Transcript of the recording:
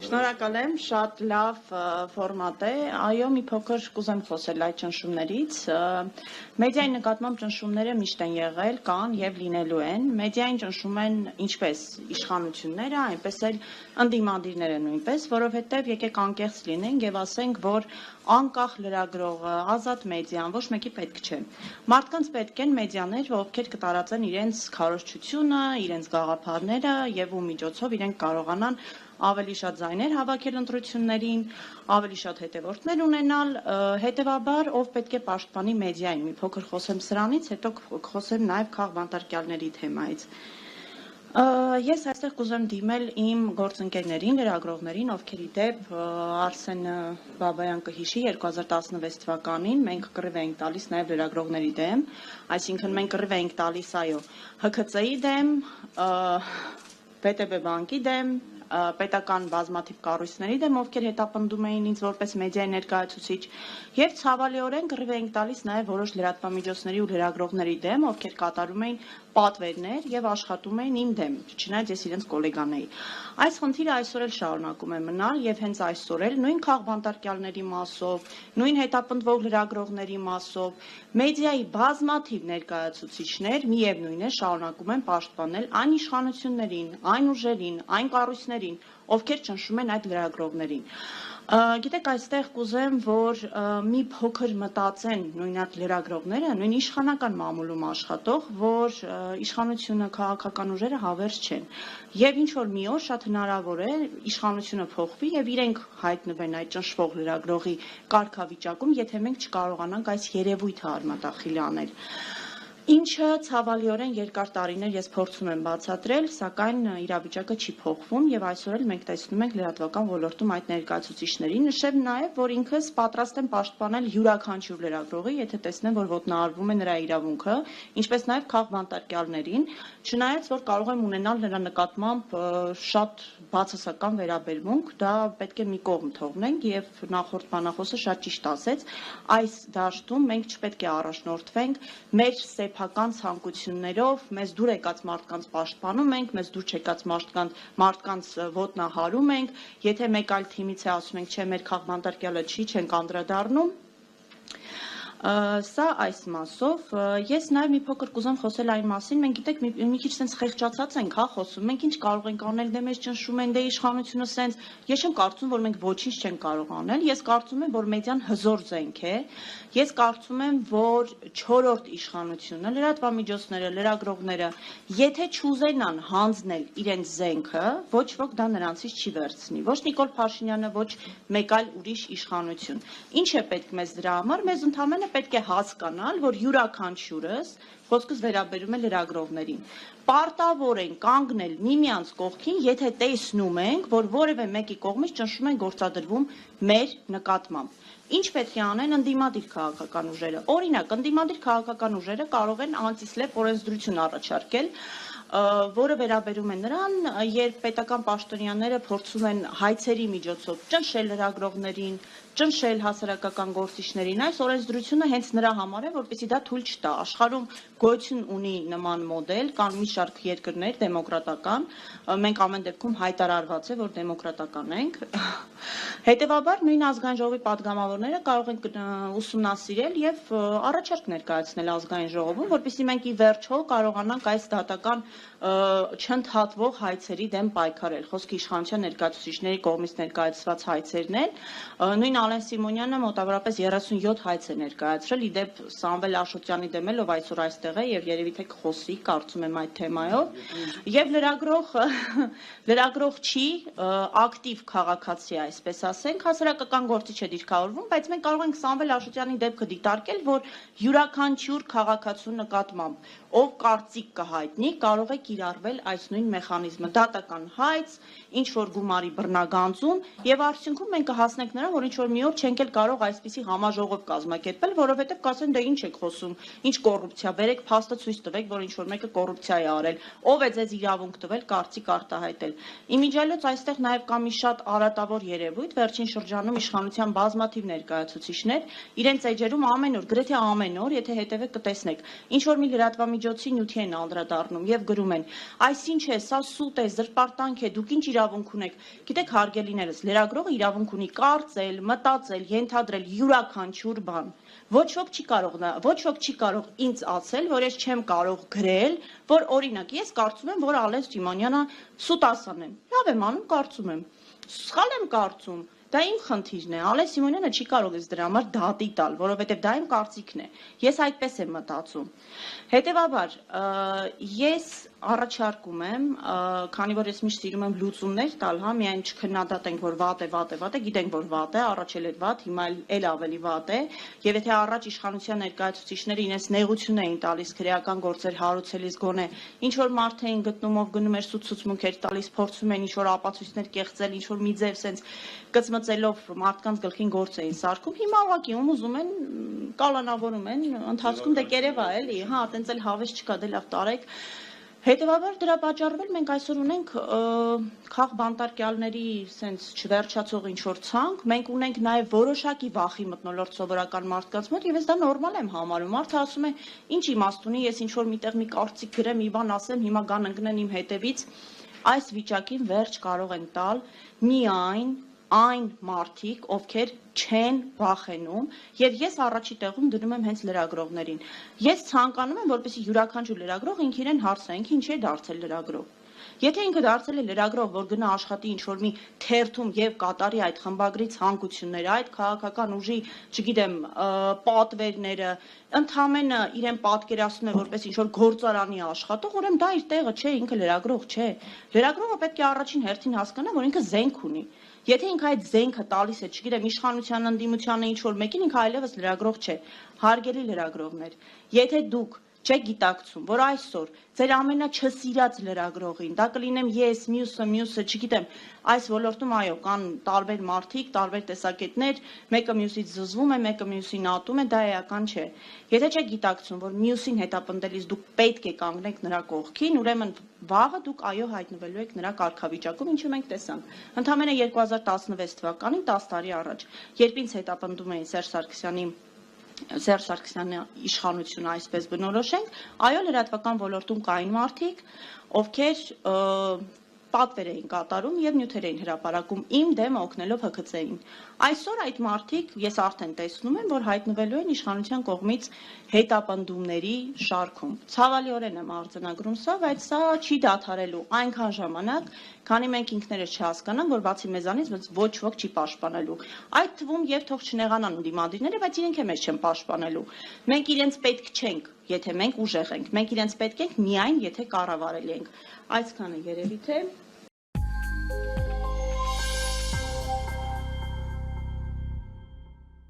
Շնորհակալ եմ, շատ լավ ֆորմատ է, այո, մի փոքր կուզեմ խոսել այդ ճնշումներից, մեդիայի նկատմամբ ճնշումները միշտ են եղել, կան և լինելու են, մեդիային ճնշում են ինչպես իշխանությունները, այնպես էլ ընդդիմադիրները նույնպես, որովհետև եկեք անկեղծ լինենք և ասենք, որ անկախ լրագրողը, ազատ մեդիան, ոչ մեկի պետք չէ, մարդկանց պետք են մեդիաներ, ովքեր կտարածեն իրենց քարոզչությունը, իրենց գաղափարները և ում միջոցով իրենք կարողանան ավելի շատ ձայներ հավաքել ընտրություններին, ավելի շատ հետևորդներ ունենալ, հետևաբար ով պետք է պաշտպանի մեդիային, մի փոքր խոսեմ սրանից, հետո խոսեմ նաև քաղբանտարկյալների թեմայից։ Ես այստեղ կուզեմ դիմել իմ գործընկերներին, լրագրողներին, ովքեր իդեպ Արսեն Բաբայան կհիշի 2016 թվականին մենք կռիվ էինք տալիս նաև լրագրողների դեմ, այսինքն մենք կռիվ էինք տալիս, այո, ՀՔՑ-ի դեմ, ՎՏԲ բանկի դեմ, պետական բազմաթիվ կառույցների դեմ, ովքեր հետապնդում էին ինձ որպես մեդիայի ներկայացուցիչ, և ցավալիորեն կռիվ էինք տալիս նաև որոշ լրատվամիջոցների ու լրագրողների դեմ, ովքեր կատարում էին պատվերներ և աշխատում էին իմ դեմ, չնայած ես իրենց գոլեգան էի։ Այս խնդիրը այսօր էլ շարունակում է մնալ և հենց այսօր էլ նույն քաղբանտարկյալների մասով, նույն հետապնդվող լրագրողների մասով, մեդիայի բազմաթիվ ներկայացուցիչներ միևնույն է շարունակում են պաշտպանել այն իշխանություններին, այն ուժերին, այն կառույցներին, ովքեր ճնշում են այդ լրագրողներին։ Գիտեք, այստեղ կուզեմ, որ մի փոքր մտածեն նույն այդ լրագրողները, նույն իշխանական մամուլում աշխատող, որ իշխանությունը, քաղաքական ուժերը հավերժ չեն։ Եվ ինչ որ մի օր շատ հնարավոր է իշխանությունը փոխվի եւ իրենք հայտնվեն այդ ճնշվող լրագրողի կարգավիճակում, եթե մենք չկարողանանք այս երևույթը արմատախիլ անել։ Ինչը ցավալիորեն երկար տարիներ ես փորձում եմ բացատրել, սակայն իրավիճակը չի փոխվում եւ այսօր էլ մենք տեսնում ենք լրատվական ոլորտում այդ ներկայացուցիչներին, նշեմ նաեւ, որ ինքս պատրաստ եմ պաշտպանել յուրաքանչյուր լրագրողի, եթե տեսնեմ, որ ոտնահարվում է նրա իրավունքը, ինչպես նաեւ քաղբանտարկյալներին, չնայած որ կարող եմ ունենալ նրա նկատմամբ շատ բացասական վերաբերմունք, դա պետք է մի կողմ թողնենք եւ նախորդ բանախոսը շատ ճիշտ ասեց, այս դաշտում մենք չպետք է առաջնորդվենք մեր սեփական ցանկություններով, մեզ դուր եկած մարդկանց պաշտպանում ենք, մեզ դուր չեկած մարդկանց ոտնահարում ենք, եթե մեկ այլ թիմից է ասում ենք, չէ, մեր քաղբանտարկյալը չի, չենք անդրադառնում։ Սա այս մասով, ես նաև մի փոքր կուզեմ խոսել այն մասին, մենք գիտեք մի քիչ sense խեղճացած ենք, հա, խոսում, մենք ինչ կարող ենք անել, դե մեզ ճնշում են, դե իշխանությունը sense, ես չեմ կարծում, որ մենք ոչինչ չենք կարող անել, ես կարծում եմ, որ մեդիան հզոր զենք է, ես կարծում եմ, որ չորրորդ իշխանությունը, լրատվամիջոցները, լրագրողները, եթե չուզենան հանձնել իրենց զենքը, ոչ ոք դա նրանցից չի վերցնի, ոչ Նիկոլ Փաշինյանը, ոչ մեկ այլ ուրիշ իշխանություն։ Ինչ է պետք մեզ դրա համար, մեզ ընդհանրապես պետք է հասկանալ, որ յուրաքանչյուրս, խոսքս վերաբերում է լրագրողներին, պարտավոր են կանգնել միմյանց կողքին, եթե տեսնում ենք, որ որևէ մեկի կողմից ճնշում են գործադրվում մեր նկատմամբ։ Ինչ պետք է անեն ընդդիմադիր քաղաքական ուժերը։ Օրինակ, ընդդիմադիր քաղաքական ուժերը կարող են անտիսլեփ օրենսդրություն առաջարկել, որը վերաբերում է նրան, երբ պետական պաշտոնյաները փորձում են հայցերի միջոցով ճնշել լրագրողներին, ճնշել հասարակական գործիչներին, այս օրենսդրությունը հենց նրա համար է, որպեսզի դա թույլ չտա։ Աշխարհում գոյություն ունի նման մոդել, կան մի շարք երկրներ դեմոկրատական, մենք ամեն դեպքում հայտարարված է, որ դեմոկրատական ենք։ Հետևաբար նույն ազգային ժողովի падգամավորները կարող են ուսումնասիրել եւ առաջարկ ներկայացնել ազգային ժողովում, որպեսզի մենք ի վերջո կարողանանք այս դատական չընդհատվող հայցերի դեմ պայքարել։ Խոսքը իշխանության ներկայացուցիչների կողմից ներկայացված հայցերն են։ Նույն Ալեն Սիմոնյանը մոտավորապես 37 հայց է ներկայացրել, իդեպ Սամվել Աշոտյանի դեմ էլ, ով այսօր այստեղ է եւ երևի թե կխոսի, կարծում եմ այդ թեմայով։ Եվ լրագրող չի, ակտիվ քաղաքացի է, այսպես ասենք, հասարակական գործիչ է դիրքավորվում, բայց մենք կարող ենք Սամվել Աշոտյանի դեպքը դիտարկել, որ յուրաքանչյուր քաղաքացու նկատմամբ, ով կարծիք կհայտնի, կարող է կիրառվել այս նույն մեխանիզմը, դատական հայց, ինչ որ գումարի բռնագանձում եւ արդյունքում մենք կհասնենք նրան, որ ինչ որ մի օր չենք էլ կարող այսպիսի համաժողով կազմակերպել, որովհետեւ կասեն դե ինչ եք խոսում, ինչ կոռուպցիա, բերեք փաստը ցույց տվեք, որ ինչ որ մեկը կոռուպցիա է արել, ով է ձեզ իրավունք տվել կարծիք արտահայտել։ Իմիջիայլոց այստեղ նաեւ կա մի շատ արատավոր երևույթ, վերջին շրջանում իշխանության բազմաթիվ ներկայացուցիչներ իրենց էջերում ամեն օր, գրեթե ամեն օր, եթե հետևեք կտեսնեք, ինչ որ մի լրատվամիջոց լրատվամիջոցի նյութի են անդրադառնում եւ գրում են. այս ինչ է, սա սուտ է, զրպարտանք է, դուք ինչ իրավունք ունեք։ Գիտեք, հարգելիներս, լրագրողը իրավունք ունի կարծել, մտածել, ենթադրել յուրաքանչյուր բան։ Ոչ ոք չի կարող ինձ ասել, որ ես չեմ կարող գրել, որ օրինակ ես կարծում եմ, որ Ալեն Սիմոնյանը սուտասան է։ Լավ եմ անում, կարծում եմ։ Սխալ եմ կարծում։ Դա իմ խնդիրն է։ Ալեն Սիմոնյանը չի կարող ես դրա համար դատի տալ, որովհետև դա իմ կարծիքն է։ Ես այդպես եմ մտածում։ Հետևաբար, ես առաջարկում եմ, քանի որ ես միշտ սիրում եմ լուծումներ տալ, հա, միայն չքննադատենք, որ վատ է, գիտենք, որ վատ է, առաջ էլ վատ, հիմա էլ ավելի վատ է, եւ եթե առաջ իշխանության ներկայացուցիչները իրենց նեղություն էին տալիս քրեական գործեր հարուցելիս գոնե, ինչ որ մարդ էին գտնում, ով գնում էր սուտ-սուծմունք էր տալիս, փորձում են ինչ որ ապացույցներ կեղծել, ինչ որ մի ձև սենց կծմծելով մարդկանց գլխին գործ էին սարքում, հիմա ուղղակի ուզում են կալանավորում են, ընթացքում դե կերևա էլի, հա, տենց էլ հավես չկա, դե լավ տարեք։ Հետևաբար դրա պատճառով մենք այսօր ունենք քաղբանտարկյալների սենց չվերջացող ինչ-որ ցանկ, մենք ունենք նաև որոշակի վախի մթնոլորտ սովորական մարդկանց մոտ եւ ես դա նորմալ եմ համարում։ Մարդը ասում է, ինչ իմաստ ունի, ես ինչ-որ միտեղ մի կարծիք գրեմ, մի բան ասեմ, հիմա գան ընկնեն իմ հետևից։ Այս վիճակին վերջ կարող են տալ միայն այն մարդիկ, ովքեր չեն վախենում, եւ ես առաջի տեղում դնում եմ հենց լրագրողներին։ Ես ցանկանում եմ, որպեսզի յուրաքանչյուր լրագրող ինքը իրեն հարցնի, ինքը ինչի է դարձել լրագրող։ Եթե ինքը դարձել է լրագրող, որ գնա աշխատի ինչ-որ մի թերթում եւ կատարի այդ խմբագրի ցանկությունները, այդ քաղաքական ուժի, չգիտեմ, պատվերները, ընդհանրապես իրեն պատկերացնում է որպես ինչ-որ գործարանի աշխատող, ուրեմն դա իր տեղը չէ, ինքը լրագրող չէ։ Լրագրողը պետք է առաջին հերթին հասկանա, որ ինքը զենք ունի։ Եթե ինքը այդ զենքը տալիս է, չգիտեմ, իշխանության ընդդիմությանը ինչ-որ մեկին, ինքը այլևս լրագրող չէ։ Հարգելի լրագրողներ, եթե դուք չեք գիտակցում, որ այսօր ձեր ամենաչսիրած լրագրողին, դա կլինեմ ես, մյուսը, չգիտեմ, այս ոլորտում այո, կան տարբեր մարդիկ, տարբեր տեսակետներ, մեկը մյուսից զզվում է, մեկը մյուսին ատում է, դա էական չէ։ Եթե չեք գիտակցում, որ մյուսին հետապնդելիս դուք պետք է կանգնեք նրա կողքին, ուրեմն վաղը դուք այո հայտնվելու եք նրա կարգավիճակում, ինչը մենք տեսանք։ Ընդամենը 2016 թվականին 10 տարի առաջ, երբ ինձ հետապնդում էին Սերժ Սարգսյանի իշխանությունը այսպես բնորոշենք, այո լրատվական ոլորտում կային մարդիկ, ովքեր պատվեր էին կատարում եւ նյութեր էին հրապարակում իմ դեմ օգնելով ՀՔՑ-ին։ Այսօր այդ մարդիկ ես արդեն տեսնում եմ, որ հայտնվելու են իշխանության կողմից հետապնդումների շարքում։ Ցավալիորեն եմ արձանագրում սա, բայց սա չի դադարելու այնքան ժամանակ, քանի մենք ինքներս չհասկանանք, որ բացի մեզանից ոչ ոք չի պաշտպանելու։ Այդ թվում եւ թող չնեղանան դիմադիրները, բայց իրենք էլ մեզ չեն պաշտպանելու։ Մենք իրենց պետք չենք, եթե մենք ուժեղ ենք։ Մենք իրենց պետք ենք միայն, եթե կառավարելի ենք։ Այսքանը երևի թե